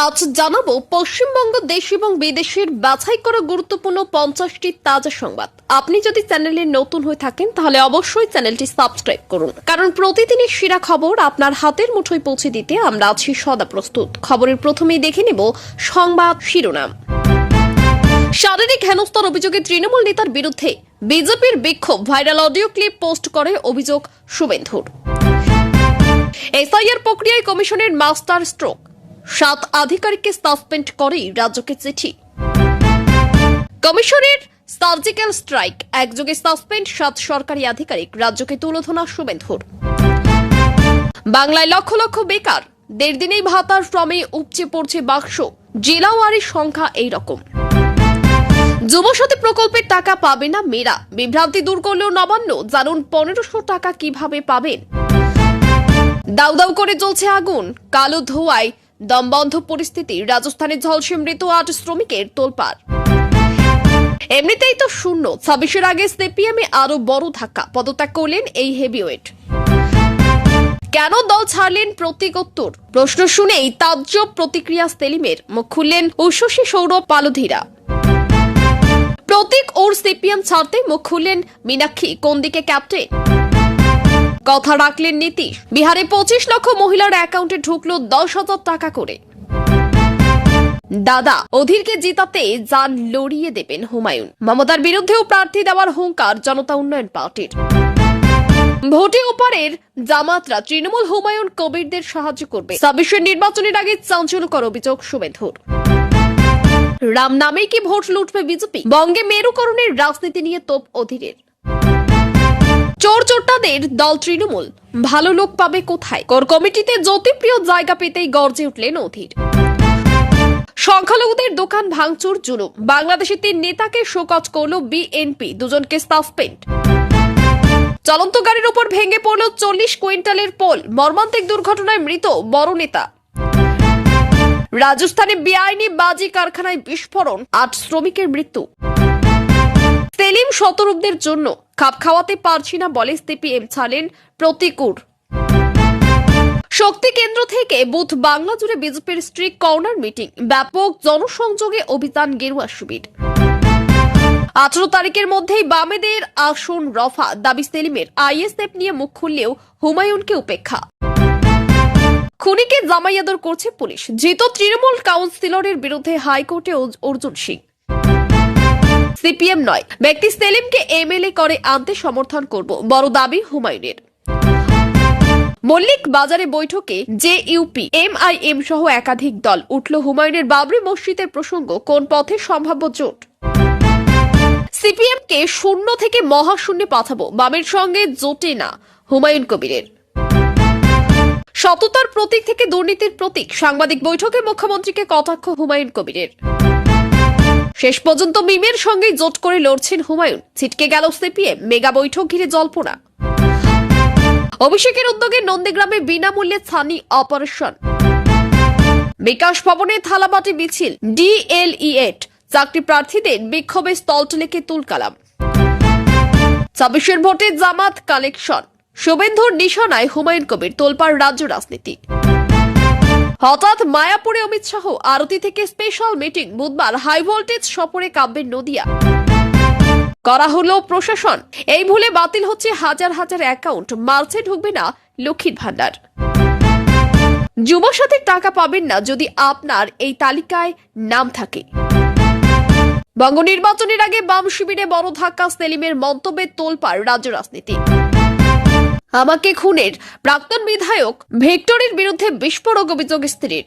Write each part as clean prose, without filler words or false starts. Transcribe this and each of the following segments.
আজ জানাবো পশ্চিমবঙ্গ দেশ এবং বিদেশের বাছাই করা গুরুত্বপূর্ণ 50টি তাজা সংবাদ। আপনি যদি চ্যানেলে নতুন হয়ে থাকেন তাহলে অবশ্যই চ্যানেলটি সাবস্ক্রাইব করুন, কারণ প্রতিদিনের সেরা খবর আপনার হাতের মুঠোয় পৌঁছে দিতে আমরা আছি সদা প্রস্তুত। খবরের প্রথমেই দেখে নেব সংবাদ শিরোনাম। শারীরিক হেনস্থার অভিযোগে তৃণমূল নেতার বিরুদ্ধে বিজেপির বিক্ষোভ, ভাইরাল অডিও ক্লিপ পোস্ট করে অভিযোগ শুভেন্দুর। এসআইআর প্রক্রিয়ায় কমিশনের মাস্টার স্ট্রোক, 7 আধিকারিককে সাসপেন্ড করে রাজ্যকে চিঠি। কমিশনের সার্জিক্যাল স্ট্রাইক, একযোগে সাসপেন্ড 7 সরকারি আধিকারিক, রাজ্যকে তুলোধনা শুভেন্দুর। বাংলায় লক্ষ লক্ষ বেকার, 1.5 দিনেই ভাতার ফর্মে উপচে পড়ছে বাক্স, জেলাওয়ারির সংখ্যা এই রকম। যুবসাথী প্রকল্পের টাকা পাবে না মেয়েরা, বিভ্রান্তি দূর করলেও নবান্ন, জানুন 1500 টাকা কিভাবে পাবেন। দাউ দাউ করে জ্বলছে আগুন, কালো ধোঁয়ায় দমবন্ধ পরিস্থিতি, রাজস্থানে ঝলসে মৃত 8 শ্রমিকের তোলপাড়। এমনিতেই তো শূন্য, 26-এর আগে সিপিএম এ আরো বড় ধাক্কা, পদত্যাগ করলেন এই হেভিওয়েট। কেন দল ছাড়লেন প্রতীক উত্তর, প্রশ্ন শুনেই তাজ্জব প্রতিক্রিয়া সেলিমের, মুখ খুললেন উষসী সৌরভ পালধীরা। প্রতীক ওর সিপিএম ছাড়তে মুখ খুললেন মীনাক্ষী, কোন দিকে ক্যাপ্টেন, কথা রাখলেন নীতিশ। বিহারে 25 লক্ষ মহিলার অ্যাকাউন্টে ঢুকলো 10,000 টাকা করে। দাদা অধীরকে জিতাতে জান লড়িয়ে দেবেন হুমায়ুন। মমতার বিরুদ্ধেও প্রার্থী দেওয়ার হুঙ্কার জনতা উন্নয়ন পার্টির। ভোটে ওপারের জামাতরা তৃণমূল হুমায়ুন কবিরদের সাহায্য করবে। 26-এর নির্বাচনের আগে চাঞ্চল্যকর অভিযোগ শুভেন্দুর। রাম নামেই কি ভোট লুটবে বিজেপি, বঙ্গে মেরুকরণের রাজনীতি নিয়ে তোপ অধীরের। চোর চোরটাদের দল তৃণমূল, ভালো লোক পাবে কোথায়, কোর কমিটিতে জ্যোতিপ্রিয় জায়গা পেতেই গর্জে উঠলেন অধীর। সংখ্যালঘুদের দোকান ভাঙচুর জুলুম, বাংলাদেশের 3 নেতাকে শোকজ করল বিএনপি, 2 জনকে সাসপেন্ড। চলন্ত গাড়ির উপর ভেঙে পড়ল 40 কুইন্টালের পোল, মর্মান্তিক দুর্ঘটনায় মৃত বড় নেতা। রাজস্থানে বেআইনি বাজি কারখানায় বিস্ফোরণ, 8 শ্রমিকের মৃত্যু। সেলিম শতরূপদের জন্য খাপ খাওয়াতে পারছি না বলে সিপিএম ছাড়লেন প্রতীকুর। শক্তি কেন্দ্র থেকে বুথ বাংলা জুড়ে বিজেপির স্ট্রিক কর্নার মিটিং, ব্যাপক জনসংযোগে অভিযান গেরুয়া শিবির। 18 তারিখের মধ্যেই বামেদের আসন রফা, দাবি সেলিমের। আইএসএফ নিয়ে মুখ খুললেও হুমায়ুনকে উপেক্ষা। খুনিকে জামাইয়াদর করছে পুলিশ, ধৃত তৃণমূল কাউন্সিলরের বিরুদ্ধে হাইকোর্টে অর্জুন সিং। সিপিএম নয়, ব্যক্তি সেলিমকে এমএলএ করে আনতে সমর্থন করব, বড় দাবি হুমায়ুনের। মল্লিক বাজারে বৈঠকে জেইউপি, এমআইএম সহ একাধিক দল, উঠল হুমায়ুনের বাবরি মসজিদের প্রসঙ্গ, কোন পথে সম্ভাব্য জোট। সিপিএম কে শূন্য থেকে মহাশূন্যে পাঠাবো, বামের সঙ্গে জোটে না হুমায়ুন কবিরের। সততার প্রতীক থেকে দুর্নীতির প্রতীক, সাংবাদিক বৈঠকে মুখ্যমন্ত্রীকে কটাক্ষ হুমায়ুন কবিরের। শেষ পর্যন্ত মিমের সঙ্গে জোট করে লড়ছেন হুমায়ুন, ছিটকে গেল সিপিএম, মেগা বৈঠক ঘিরে জল্পনা। অভিষেকের উদ্যোগে নন্দীগ্রামে বিনামূল্যে ছানি অপারেশন। বিকাশ ভবনে থালাবাটি মিছিল, ডিএলইএড, চাকরি প্রার্থীদের বিক্ষোভে স্থলটিলেকে তুলকালাম। 26-এর ভোটে জামাত কালেকশন, শুভেন্দুর নিশানায় হুমায়ুন কবির, তোলপাড় রাজ্য রাজনীতি। হঠাৎ মায়াপুরে অমিত শাহ, আরতি থেকে স্পেশাল মিটিং, বুধবার হাই ভোল্টেজ সফরে কাব্যের নদিয়া। করা হলো প্রশাসন, এই ভুলে বাতিল হচ্ছে হাজার হাজার অ্যাকাউন্ট, মার্চে ঢুকবে না লক্ষ্মীর ভান্ডার। যুবসাথীর টাকা পাবেন না যদি আপনার এই তালিকায় নাম থাকে। বঙ্গ নির্বাচনের আগে বাম শিবিরে বড় ধাক্কা, সেলিমের মন্তব্যে তোলপাড় রাজ্য রাজনীতি। আমাকে খুনের প্রাক্তন বিধায়ক ভিক্টরের বিরুদ্ধে বিস্ফোরক অভিযোগ স্ত্রীর।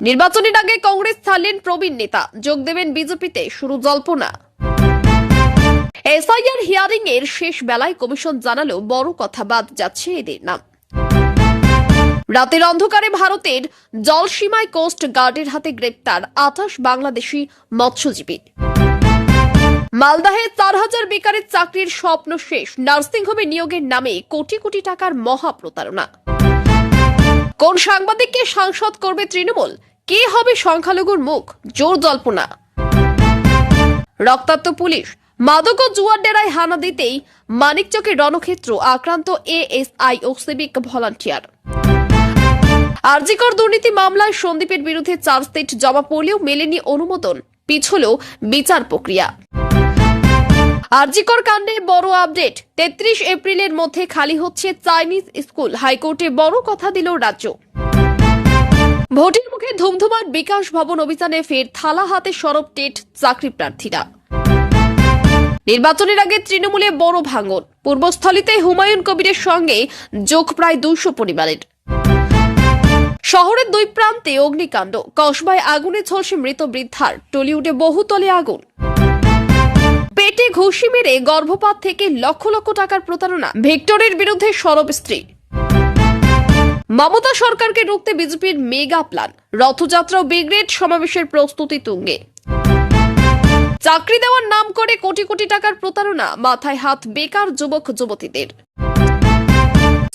নির্বাচনের আগে কংগ্রেস ছাড়লেন প্রবীণ নেতা, যোগ দেবেন বিজেপিতে, শুরু জল্পনা। এসআইআর হিয়ারিং এর শেষ বেলায় কমিশন জানালো বড় কথা, বাদ যাচ্ছে এদের নাম। রাতের অন্ধকারে ভারতের জলসীমায় কোস্ট গার্ডের হাতে গ্রেপ্তার 28 বাংলাদেশি মৎস্যজীবী। মালদাহে 4000 বেকারের চাকরির স্বপ্ন শেষ, নার্সিংহোমে নিয়োগের নামে কোটি কোটি টাকার মহা প্রতারণা। কোন সাংবাদিককে সাংসদ করবে তৃণমূল, কে হবে সংখ্যালঘুর মুখ, জোর জল্পনা। রক্তাক্ত পুলিশ, মাদক ও জুয়ার ডেরায় হানা দিতেই মানিকচকের রণক্ষেত্র, আক্রান্ত এএসআই ও সিভিক ভলান্টিয়ার। আরজিকর দুর্নীতি মামলায় সন্দীপের বিরুদ্ধে চার্জশিট জমা পড়লেও মেলেনি অনুমোদন, পিছল বিচার প্রক্রিয়া। আরজিকর কাণ্ডে বড় আপডেট, ৩৩ এপ্রিলের মধ্যে খালি হচ্ছে চাইনিজ স্কুল, হাইকোর্টে বড় কথা দিল রাজ্য। ভোটের মুখে ধুমধুমার বিকাশ ভবন অভিযানে ফের থালা হাতে সরব টেট চাকরি প্রার্থীরা। নির্বাচনের আগে তৃণমূলে বড় ভাঙন, পূর্বস্থলীতে হুমায়ুন কবিরের সঙ্গে যোগ প্রায় ২০০ পরিবারের। শহরের দুই প্রান্তে অগ্নিকাণ্ড, কসবায় আগুনে ঝলসে মৃত বৃদ্ধার, টলিউডে বহুতলে আগুন। পেটে ঘুষি মেরে গর্ভপাত থেকে লক্ষ লক্ষ টাকার প্রতারণা, ভিক্টরের বিরুদ্ধে সরব স্ত্রী। মমতা সরকারকে রুখতে বিজেপির মেগা প্ল্যান, রথযাত্রা ও ব্রিগেড সমাবেশের প্রস্তুতি তুঙ্গে। চাকরি দেওয়ার নাম করে কোটি কোটি টাকার প্রতারণা, মাথায় হাত বেকার যুবক যুবতীদের।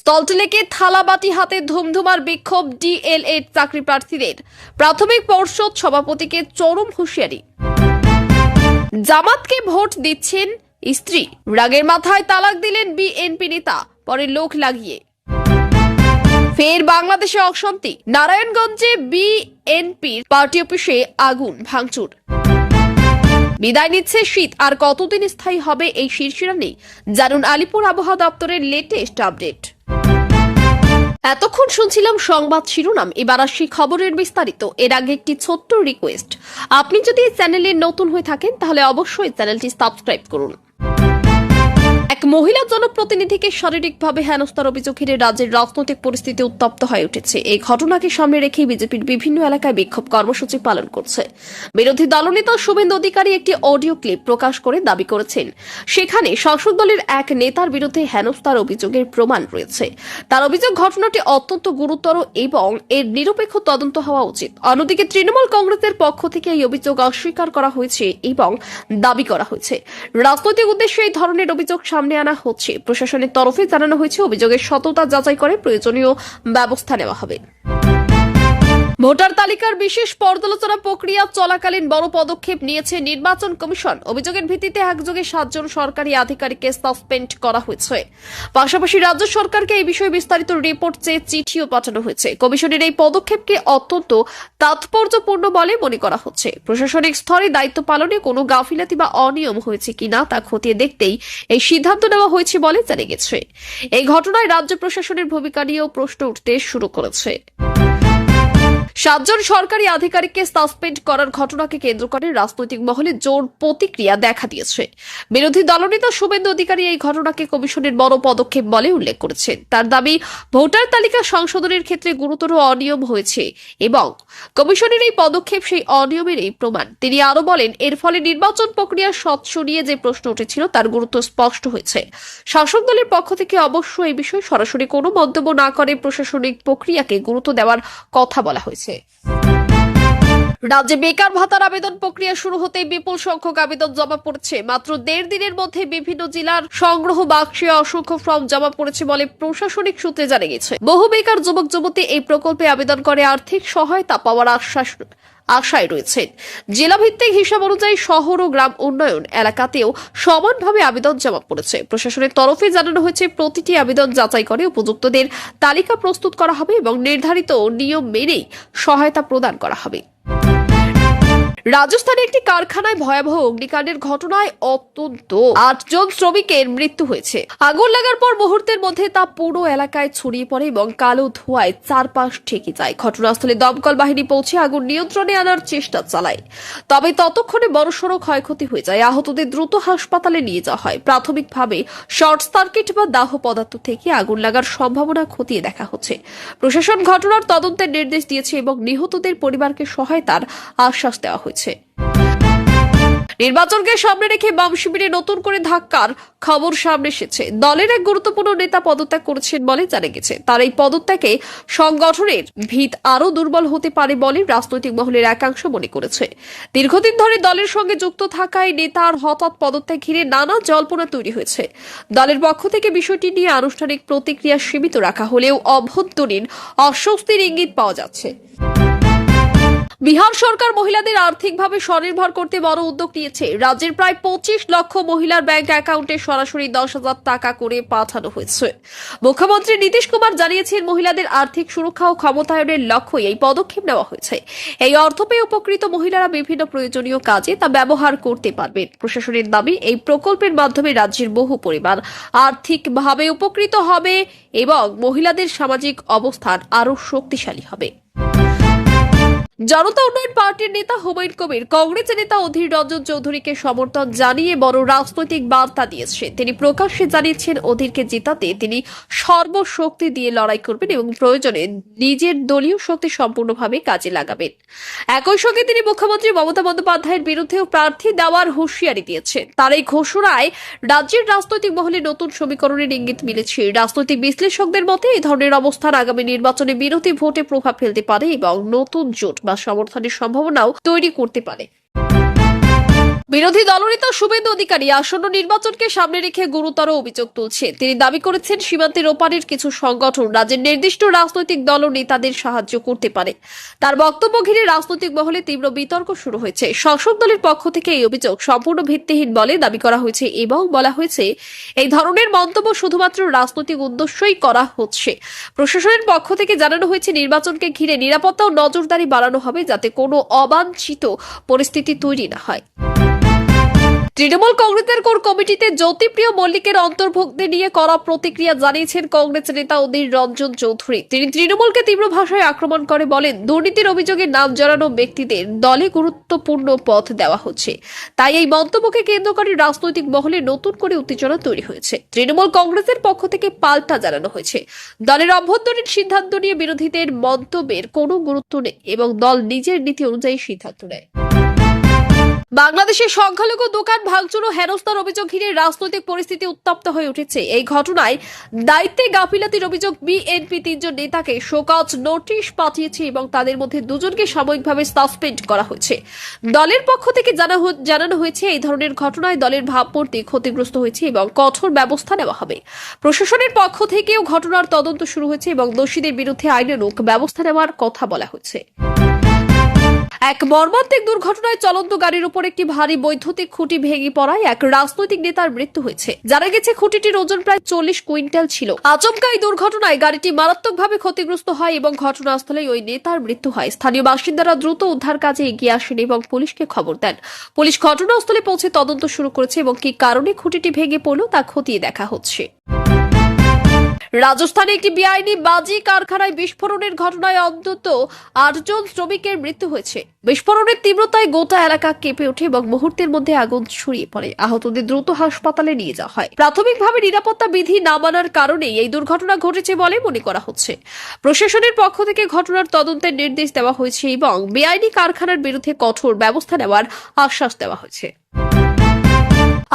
সল্টলেকে থালাবাটি হাতে ধুমধুমার বিক্ষোভ ডিএলএড চাকরি প্রার্থীদের, প্রাথমিক পর্ষদ সভাপতিকে চরম হুঁশিয়ারি। জামাতকে ভোট দিচ্ছেন স্ত্রী, রাগের মাথায় তালাক দিলেন বিএনপি নেতা, পরে লোক লাগিয়ে। ফের বাংলাদেশে অশান্তি, নারায়ণগঞ্জে বিএনপির পার্টি অফিসে আগুন ভাঙচুর। বিদায় নিচ্ছে শীত, আর কতদিন স্থায়ী হবে এই শিরশিরানি, জানুন আলিপুর আবহাওয়া দপ্তরের লেটেস্ট আপডেট। এতক্ষণ শুনছিলাম সংবাদ শিরোনাম, এবার আসি খবরের বিস্তারিত। এর আগে একটি ছোট্ট রিকোয়েস্ট, আপনি যদি এই চ্যানেলে নতুন হয়ে থাকেন তাহলে অবশ্যই চ্যানেলটি সাবস্ক্রাইব করুন। এক মহিলা জনপ্রতিনিধিকে শারীরিকভাবে হেনস্থার অভিযোগ ঘিরে রাজ্যের রাজনৈতিক পরিস্থিতি উত্তপ্ত হয়ে উঠেছে। এই ঘটনাকে সামনে রেখে বিজেপির বিভিন্ন এলাকায় বিক্ষোভ কর্মসূচি পালন করছে। বিরোধী দলনেতা শুভেন্দু অধিকারী একটি অডিও ক্লিপ প্রকাশ করে দাবি করেছেন সেখানে শাসক দলের এক নেতার বিরুদ্ধে হেনস্থার অভিযোগের প্রমাণ রয়েছে। তার অভিযোগ ঘটনাটি অত্যন্ত গুরুতর এবং এর নিরপেক্ষ তদন্ত হওয়া উচিত। অন্যদিকে তৃণমূল কংগ্রেসের পক্ষ থেকে এই অভিযোগ অস্বীকার করা হয়েছে এবং দাবি করা হয়েছে রাজনৈতিক উদ্দেশ্যে এই ধরনের অভিযোগ সামনে আনা হচ্ছে। প্রশাসনের তরফে জানানো হয়েছে অভিযোগের সততা যাচাই করে প্রয়োজনীয় ব্যবস্থা নেওয়া হবে। ভোটার তালিকার বিশেষ পর্যালোচনা প্রক্রিয়া চলাকালীন বড় পদক্ষেপ নিয়েছে নির্বাচন কমিশন। অভিযোগের ভিত্তিতে একযোগে 7 জন সরকারি আধিকারিককে সাসপেন্ড করা হয়েছে। পাশাপাশি রাজ্য সরকারকে এই বিষয়ে বিস্তারিত রিপোর্ট চেয়ে চিঠিও পাঠানো হয়েছে। কমিশনের এই পদক্ষেপকে অত্যন্ত তাৎপর্যপূর্ণ বলে মনে করা হচ্ছে। প্রশাসনিক স্তরে দায়িত্ব পালনে কোনো গাফিলতি বা অনিয়ম হয়েছে কিনা তা খতিয়ে দেখতেই এই সিদ্ধান্ত নেওয়া হয়েছে বলে জানা গেছে। এই ঘটনায় রাজ্য প্রশাসনের ভূমিকা নিয়েও প্রশ্ন উঠতে শুরু করেছে। 7 জন সরকারি আধিকারিককে সাসপেন্ড করার ঘটনাকে কেন্দ্র করে রাজনৈতিক মহলে জোর প্রতিক্রিয়া দেখা দিয়েছে। বিরোধী দলনেতা শুভেন্দু অধিকারী এই ঘটনাকে কমিশনের বড় পদক্ষেপ বলে উল্লেখ করেছেন। তার দাবি, ভোটার তালিকা সংশোধনের ক্ষেত্রে গুরুতর অনিয়ম হয়েছে এবং কমিশনের এই পদক্ষেপ সেই অনিয়মেরই প্রমাণ। তিনি আরো বলেন, এর ফলে নির্বাচন প্রক্রিয়া স্বচ্ছ নিয়ে যে প্রশ্ন উঠেছিল তার গুরুত্ব স্পষ্ট হয়েছে। শাসক দলের পক্ষ থেকে অবশ্য এই বিষয়ে সরাসরি কোনো মন্তব্য না করে প্রশাসনিক প্রক্রিয়াকে গুরুত্ব দেওয়ার কথা বলা হয়েছে। রাজ্যে বেকার ভাতার আবেদন প্রক্রিয়া শুরু হতে বিপুল সংখ্যক আবেদন জমা পড়েছে। মাত্র 1.5 দিনের মধ্যে বিভিন্ন জেলার সংগ্রহ বাক্সে অসংখ্য ফর্ম জমা পড়েছে বলে প্রশাসনিক সূত্রে জানা গেছে। বহু বেকার যুবক যুবতী এই প্রকল্পে আবেদন করে আর্থিক সহায়তা পাওয়ার আশায় রয়েছেন। জেলাভিত্তিক হিসাব অনুযায়ী শহর ও গ্রাম উন্নয়ন এলাকাতেও সমানভাবে আবেদন জমা পড়েছে। প্রশাসনের তরফে জানানো হয়েছে, প্রতিটি আবেদন যাচাই করে উপযুক্তদের তালিকা প্রস্তুত করা হবে এবং নির্ধারিত নিয়ম মেনেই সহায়তা প্রদান করা হবে। রাজস্থানে একটি কারখানায় ভয়াবহ অগ্নিকাণ্ডের ঘটনায় অন্তত 8 জন শ্রমিকের মৃত্যু হয়েছে। আগুন লাগার পর মুহূর্তের মধ্যে তা পুরো এলাকায় ছড়িয়ে পড়ে এবং কালো ধোঁয়ায় চারপাশ ঢেকে যায়। ঘটনাস্থলে দমকল বাহিনী পৌঁছে আগুন নিয়ন্ত্রণে আনার চেষ্টা চালায়, তবে ততক্ষণে বড়সড় ক্ষয়ক্ষতি হয়ে যায়। আহতদের দ্রুত হাসপাতালে নিয়ে যাওয়া হয়। প্রাথমিকভাবে শর্ট সার্কিট বা দাহ পদার্থ থেকে আগুন লাগার সম্ভাবনা খতিয়ে দেখা হচ্ছে। প্রশাসন ঘটনার তদন্তের নির্দেশ দিয়েছে এবং নিহতদের পরিবারকে সহায়তার আশ্বাস দেওয়া হয়েছে। নির্বাচনকে সামনে রেখে বাম শিবিরে নতুন করে ধাক্কার খবর সামনে এসেছে। দলের এক গুরুত্বপূর্ণ নেতা পদত্যাগ করেছেন বলে জানা গেছে। তার এই পদত্যাগে সংগঠনের ভিত আরো দুর্বল হতে পারে বলে রাজনৈতিক মহলের একাংশ মনে করেছে। দীর্ঘদিন ধরে দলের সঙ্গে যুক্ত থাকায় নেতার হঠাৎ পদত্যাগ ঘিরে নানা জল্পনা তৈরি হয়েছে। দলের পক্ষ থেকে বিষয়টি নিয়ে আনুষ্ঠানিক প্রতিক্রিয়া সীমিত রাখা হলেও অভ্যন্তরীণ অস্বস্তির ইঙ্গিত পাওয়া যাচ্ছে। বিহার সরকার মহিলাদের আর্থিকভাবে স্বনির্ভর করতে বড় উদ্যোগ নিয়েছে। রাজ্যের প্রায় 25 লক্ষ মহিলার ব্যাংক অ্যাকাউন্টে সরাসরি 10,000 টাকা করে পাঠানো হয়েছে। মুখ্যমন্ত্রী নীতিশ কুমার জানিয়েছেন, মহিলাদের আর্থিক সুরক্ষা ও ক্ষমতায়নের লক্ষ্যে এই পদক্ষেপ নেওয়া হয়েছে। এই অর্থ পেয়ে উপকৃত মহিলারা বিভিন্ন প্রয়োজনীয় কাজে তা ব্যবহার করতে পারবেন। প্রশাসনের দাবি, এই প্রকল্পের মাধ্যমে রাজ্যের বহু পরিবার আর্থিকভাবে উপকৃত হবে এবং মহিলাদের সামাজিক অবস্থান আরও শক্তিশালী হবে। জনতা উন্নয়ন পার্টির নেতা হুমায়ুন কবির কংগ্রেস নেতা অধীর রঞ্জন চৌধুরীকে সমর্থন জানিয়ে বড় রাজনৈতিক বার্তা দিয়েছে। তিনি প্রকাশ্যে জানিয়েছেন, অধীরকে জেতাতে তিনি সর্বশক্তি দিয়ে লড়াই করবেন এবং প্রয়োজনে নিজের দলীয় শক্তি সম্পূর্ণভাবে কাজে লাগাবেন। একই সঙ্গে তিনি মুখ্যমন্ত্রী মমতা বন্দ্যোপাধ্যায়ের বিরুদ্ধেও প্রার্থী দেওয়ার হুঁশিয়ারি দিয়েছেন। তার এই ঘোষণায় রাজ্যের রাজনৈতিক মহলে নতুন সমীকরণের ইঙ্গিত মিলেছে। রাজনৈতিক বিশ্লেষকদের মতে এই ধরনের অবস্থান আগামী নির্বাচনে বিরোধী ভোটে প্রভাব ফেলতে পারে এবং নতুন জোট বা সমর্থনের সম্ভাবনাও তৈরি করতে পারে। বিরোধী দলনেতা শুভেন্দু অধিকারী আসন্ন নির্বাচনকে সামনে রেখে গুরুতর অভিযোগ তুলছেন। তিনি দাবি করেছেন, সীমান্তের ওপারের কিছু সংগঠন রাজ্যের নির্দিষ্ট রাজনৈতিক দল ও নেতাদের সাহায্য করতে পারে। তার বক্তব্য ঘিরে রাজনৈতিক মহলে তীব্র বিতর্ক শুরু হয়েছে। শাসক দলের পক্ষ থেকে এই অভিযোগ সম্পূর্ণ ভিত্তিহীন বলে দাবি করা হয়েছে এবং বলা হয়েছে, এই ধরনের মন্তব্য শুধুমাত্র রাজনৈতিক উদ্দেশ্যেই করা হচ্ছে। প্রশাসনের পক্ষ থেকে জানানো হয়েছে, নির্বাচনকে ঘিরে নিরাপত্তা ও নজরদারি বাড়ানো হবে যাতে কোনো অবাঞ্ছিত পরিস্থিতি তৈরি না হয়। তৃণমূল কংগ্রেসের কোর কমিটিতে জ্যোতিপ্রিয় মল্লিকের অন্তর্ভুক্তি নিয়ে করা প্রতিক্রিয়া জানিয়েছেন কংগ্রেস নেতা অধীর রঞ্জন চৌধুরী। তিনি তৃণমূলকে তীব্র ভাষায় আক্রমণ করে বলেন, দুর্নীতির অভিযোগে নাম জড়ানো ব্যক্তিদের দলে গুরুত্বপূর্ণ পদ দেওয়া হচ্ছে। তাই এই মন্তব্যকে কেন্দ্র করে রাজনৈতিক মহলে নতুন করে উত্তেজনা তৈরি হয়েছে। তৃণমূল কংগ্রেসের পক্ষ থেকে পাল্টা জানানো হয়েছে, দলের অভ্যন্তরীণ সিদ্ধান্ত নিয়ে বিরোধীদের মন্তব্যের কোনো গুরুত্ব নেই এবং দল নিজের নীতি অনুযায়ী সিদ্ধান্ত নেয়। বাংলাদেশের সংখ্যালঘু দোকান ভাঙচুর ও হেনস্থার অভিযোগ ঘিরে রাজনৈতিক পরিস্থিতি উত্তপ্ত হয়ে উঠেছে। এই ঘটনায় দায়িত্বে গাফিলতির অভিযোগ বিএনপি 3 জন নেতাকে শোকজ নোটিশ পাঠিয়েছে এবং তাদের মধ্যে 2 জনকে সাময়িকভাবে সাসপেন্ড করা হয়েছে। দলের পক্ষ থেকে জানানো হয়েছে, এই ধরনের ঘটনায় দলের ভাবমূর্তি ক্ষতিগ্রস্ত হয়েছে এবং কঠোর ব্যবস্থা নেওয়া হবে। প্রশাসনের পক্ষ থেকেও ঘটনার তদন্ত শুরু হয়েছে এবং দোষীদের বিরুদ্ধে আইনানুগ ব্যবস্থা নেওয়ার কথা বলা হয়েছে। এক মর্মান্তিক দুর্ঘটনায় চলন্ত গাড়ির উপর একটি ভারী বৈদ্যুতিক খুঁটি ভেঙে পড়ায় এক রাজনৈতিক নেতার মৃত্যু হয়েছে। জানা গেছে, খুঁটিটির ওজন প্রায় 40 কুইন্টাল ছিল। আচমকা এই দুর্ঘটনায় গাড়িটি মারাত্মকভাবে ক্ষতিগ্রস্ত হয় এবং ঘটনাস্থলেই ওই নেতার মৃত্যু হয়। স্থানীয় বাসিন্দারা দ্রুত উদ্ধার কাজে এগিয়ে আসেন এবং পুলিশকে খবর দেন। পুলিশ ঘটনাস্থলে পৌঁছে তদন্ত শুরু করেছে এবং কি কারণে খুঁটিটি ভেঙে পড়ল তা খতিয়ে দেখা হচ্ছে। রাজস্থানে একটি বেআইনি বাজি কারখানায় বিস্ফোরণের ঘটনায় অন্তত 8 জন শ্রমিকের মৃত্যু হয়েছে। বিস্ফোরণের তীব্রতায় গোটা এলাকা কেঁপে ওঠে এবং মুহূর্তের মধ্যে আগুন ছড়িয়ে পড়ে। আহতদের দ্রুত হাসপাতালে নিয়ে যাওয়া হয়। প্রাথমিকভাবে নিরাপত্তা বিধি না মানার কারণেই এই দুর্ঘটনা ঘটেছে বলে মনে করা হচ্ছে। প্রশাসনের পক্ষ থেকে ঘটনার তদন্তের নির্দেশ দেওয়া হয়েছে এবং বেআইনি কারখানার বিরুদ্ধে কঠোর ব্যবস্থা নেওয়ার আশ্বাস দেওয়া হয়েছে।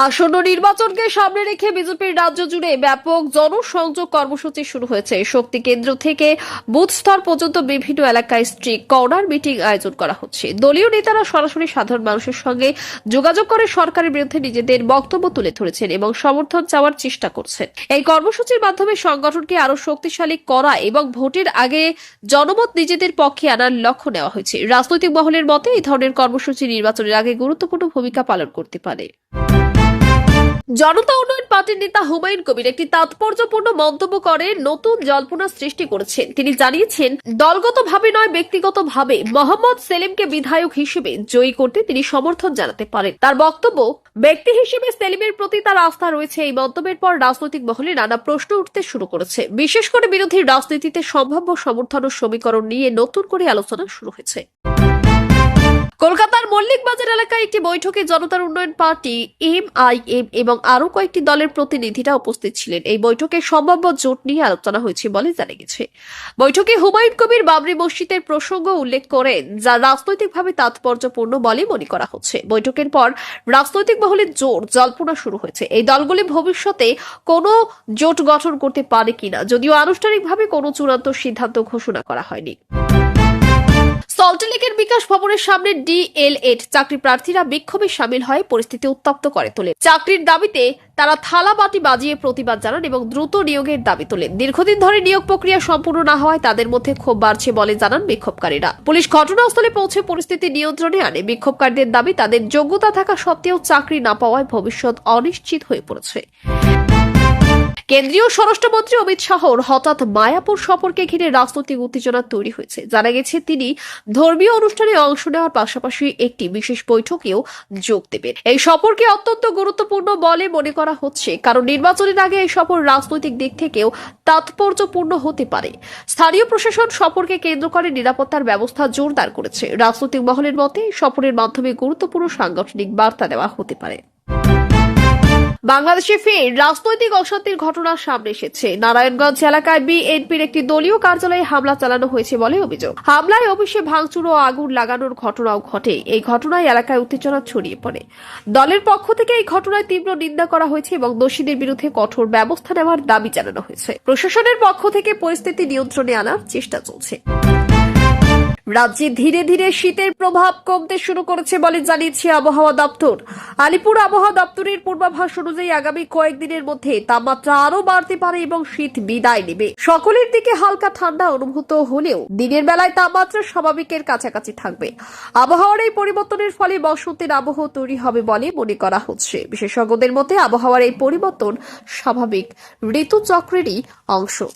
আসন্ন নির্বাচনকে সামনে রেখে বিজেপির রাজ্য জুড়ে ব্যাপক জনসংযোগ কর্মসূচি শুরু হয়েছে। শক্তি কেন্দ্র থেকে বুথ স্তর পর্যন্ত বিভিন্ন এলাকায় স্ট্রিট কর্নার মিটিং আয়োজন করা হচ্ছে। দলীয় নেতারা সরাসরি সাধারণ মানুষের সঙ্গে যোগাযোগ করে সরকারের বিরুদ্ধে নিজেদের বক্তব্য তুলে ধরেছেন এবং সমর্থন চাওয়ার চেষ্টা করছেন। এই কর্মসূচির মাধ্যমে সংগঠনকে আরো শক্তিশালী করা এবং ভোটের আগে জনমত নিজেদের পক্ষে আনার লক্ষ্য নেওয়া হয়েছে। রাজনৈতিক মহলের মতে এই ধরনের কর্মসূচি নির্বাচনের আগে গুরুত্বপূর্ণ ভূমিকা পালন করতে পারে। জনতা উন্নয়ন পার্টির নেতা হুমায়ুন কবির একটি তাৎপর্যপূর্ণ মন্তব্য করে নতুন জল্পনা সৃষ্টি করেছেন। তিনি জানিয়েছেন, দলগতভাবে নয় ব্যক্তিগতভাবে মোহাম্মদ সেলিমকে বিধায়ক হিসেবে জয়ী করতে তিনি সমর্থন জানাতে পারেন। তার বক্তব্য, ব্যক্তি হিসেবে সেলিমের প্রতি তার আস্থা রয়েছে। এই মন্তব্যের পর রাজনৈতিক মহলে নানা প্রশ্ন উঠতে শুরু করেছে। বিশেষ করে বিরোধী রাজনীতিতে সম্ভাব্য সমর্থন ও সমীকরণ নিয়ে নতুন করে আলোচনা শুরু হয়েছে। কলকাতার মল্লিক বাজার এলাকায় একটি বৈঠকে জনতার উন্নয়ন পার্টি, এমআইএম এবং আরো কয়েকটি দলের প্রতিনিধিরা উপস্থিত ছিলেন। এই বৈঠকে সম্ভাব্য জোট নিয়ে আলোচনা হয়েছে বলে জানা গেছে। বৈঠকে হুমায়ুন কবির বাবরি মসজিদের প্রসঙ্গ উল্লেখ করেন, যা রাজনৈতিকভাবে তাৎপর্যপূর্ণ বলে মনে করা হচ্ছে। বৈঠকের পর রাজনৈতিক মহলে জোর জল্পনা শুরু হয়েছে। এই দলগুলি ভবিষ্যতে কোনো জোট গঠন করতে পারে কিনা, যদিও আনুষ্ঠানিকভাবে কোনো চূড়ান্ত সিদ্ধান্ত ঘোষণা করা হয়নি। সল্টলেকের বিকাশ ভবনের সামনে ডিএলএড চাকরি প্রার্থীরা বিক্ষোভে সামিল হয়, পরিস্থিতি উত্তপ্ত করে তোলে। চাকরির দাবিতে তারা থালা বাটি বাজিয়ে প্রতিবাদ জানান এবং দ্রুত নিয়োগের দাবি তোলেন। দীর্ঘদিন ধরে নিয়োগ প্রক্রিয়া সম্পূর্ণ না হওয়ায় তাদের মধ্যে ক্ষোভ বাড়ছে বলে জানান বিক্ষোভকারীরা। পুলিশ ঘটনাস্থলে পৌঁছে পরিস্থিতি নিয়ন্ত্রণে আনে। বিক্ষোভকারীদের দাবি, তাদের যোগ্যতা থাকা সত্ত্বেও চাকরি না পাওয়ায় ভবিষ্যৎ অনিশ্চিত হয়ে পড়েছে। কেন্দ্রীয় স্বরাষ্ট্রমন্ত্রী অমিত শাহর হঠাৎ মায়াপুর সফরকে ঘিরে রাজনৈতিক উত্তেজনা তৈরি হয়েছে। জানা গেছে তিনি ধর্মীয় অনুষ্ঠানে অংশ নেওয়ার পাশাপাশি একটি বিশেষ বৈঠকেও যোগ দেবেন। এই সফরকে অত্যন্ত গুরুত্বপূর্ণ বলে মনে করা হচ্ছে, কারণ নির্বাচনের আগে এই সফর রাজনৈতিক দিক থেকেও তাৎপর্যপূর্ণ হতে পারে। স্থানীয় প্রশাসন সফরকে কেন্দ্র করে নিরাপত্তার ব্যবস্থা জোরদার করেছে। রাজনৈতিক মহলের মতে সফরের মাধ্যমে গুরুত্বপূর্ণ সাংগঠনিক বার্তা দেওয়া হতে পারে। বাংলাদেশে ফের রাজনৈতিক অশান্তির ঘটনা সামনে এসেছে। নারায়ণগঞ্জ এলাকায় বিএনপির একটি দলীয় কার্যালয়ে হামলা চালানো হয়েছে বলে অভিযোগ। হামলায় অফিসে ভাঙচুর ও আগুন লাগানোর ঘটনাও ঘটে। এই ঘটনায় এলাকায় উত্তেজনা ছড়িয়ে পড়ে। দলের পক্ষ থেকে এই ঘটনায় তীব্র নিন্দা করা হয়েছে এবং দোষীদের বিরুদ্ধে কঠোর ব্যবস্থা নেওয়ার দাবি জানানো হয়েছে। প্রশাসনের পক্ষ থেকে পরিস্থিতি নিয়ন্ত্রণে আনার চেষ্টা চলছে। রাজ্যে ধীরে ধীরে শীতের প্রভাব কমতে শুরু করেছে বলে জানিয়েছে আবহাওয়া দপ্তর। আলিপুর আবহাওয়া দপ্তরের পূর্বাভাস অনুযায়ী আগামী কয়েকদিনের মধ্যে তাপমাত্রা আরো বাড়তে পারে এবং শীত বিদায় নেবে। সকলের দিকে হালকা ঠান্ডা অনুভূত হলেও দিনের বেলায় তাপমাত্রা স্বাভাবিকের কাছাকাছি থাকবে। আবহাওয়ার এই পরিবর্তনের ফলে বসন্তের আবহ তৈরি হবে বলে মনে করা হচ্ছে। বিশেষজ্ঞদের মতে আবহাওয়ার এই পরিবর্তন স্বাভাবিক ঋতুচক্রেরই অংশ।